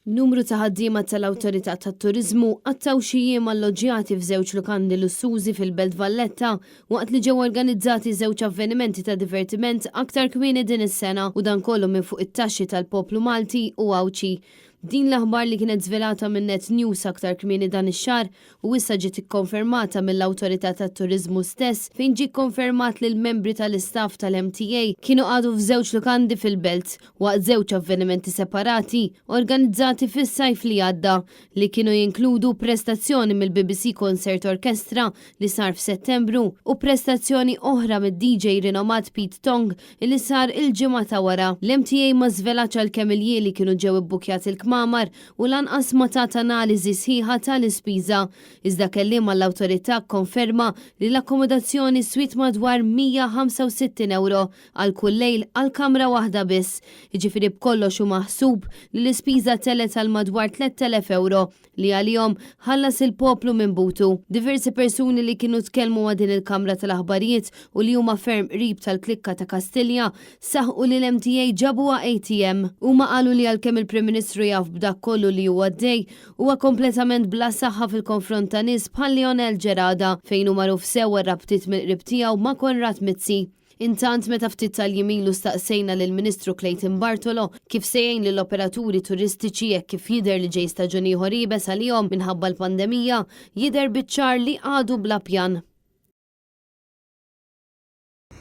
Numru ta' ħaddiema tal-Awtorità tat-Turiżmu qattgħu xi jiem alloġġjati f'żewġ lukandi lussużi fil-Belt Valletta waqt li ġew organizzati żewġ avvenimenti ta' divertiment aktar kmieni din is-sena u dan kollu minn fuq it-taxxi tal-poplu Malti u Għawdxi. Din l-aħbar li kienet żvelata minn Net News aktar kmieni dan ix-xahar u issa ġiet ikkonfermata mill-Awtorità tat-Turiżmu stess fejn ġie kkonfermat li l-membri tal-istaff tal-MTA kienu għadu f'żewġ lukandi fil-Belt waqt żewġ avvenimenti separati organizzati fis-sajf li għadda li kienu jinkludu prestazzjoni mill-BBC Concert Orchestra li sar f'Settembru u prestazzjoni oħra mid-DJ rinomat Pete Tong li sar il-ġimgħa ta' wara. L-MTA ma żvelax għalkemm il-jieli kienu ġew ibbukjat il-kmamar u lanqas ma tat analiżi sħiħa tal-ispiża. Iżda kelliem l-Awtorità konferma li l-akkomodazzjoni swiet madwar 165 euro għal kull lejl għal kamra waħda biss. Jiġifieri b'kollox hu maħsub li l-ispiża telet għal madwar 3000 euro li għalihom ħallas il-poplu minn butu. Diversi persuni li kienu tkellmu ma' din il-Kamra tal-Aħbarijiet u li huma ferm qrib tal-klikka ta' Kastilja saħqu li l-MTA ġabuha ATM. Huma qalu li għalkemm il-Prim Ministru jaf b'dak kollu li huwa għaddej huwa kompletament bla saħħa fil-konfront ta' nies bħal Lionel Ġerada fejn hu magħruf sewwa rabtiet mill-qrib tiegħu ma' Konrad Mizzi. Intant meta ftit tal-jimilu staqsejna lill-Ministru Clayton Bartolo kif sejjin lill-operaturi turistiċi jekk kif jidher li ġej staġun ieħor jibes għalihom minħabba l-pandemija jidher biċ-ċar li għadu bla pjan.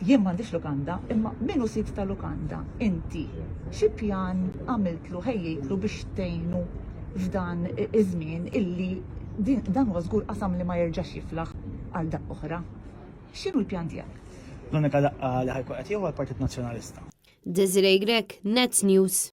Jien m'għandix lukanda, imma minnu sit ta' lukanda. Inti xi pjan għamiltlu ħejjejtlu biex tgħinu f'dan iż-żmien illi dan huwa żgur qasam li ma jerġax jiflaħ għal daqq oħra. X'inhu l-pjan tiegħek? L-unika daqqa li ħajkun qed jieħu għall-Partit Nazzjonalista. Desiree Grek, Net News.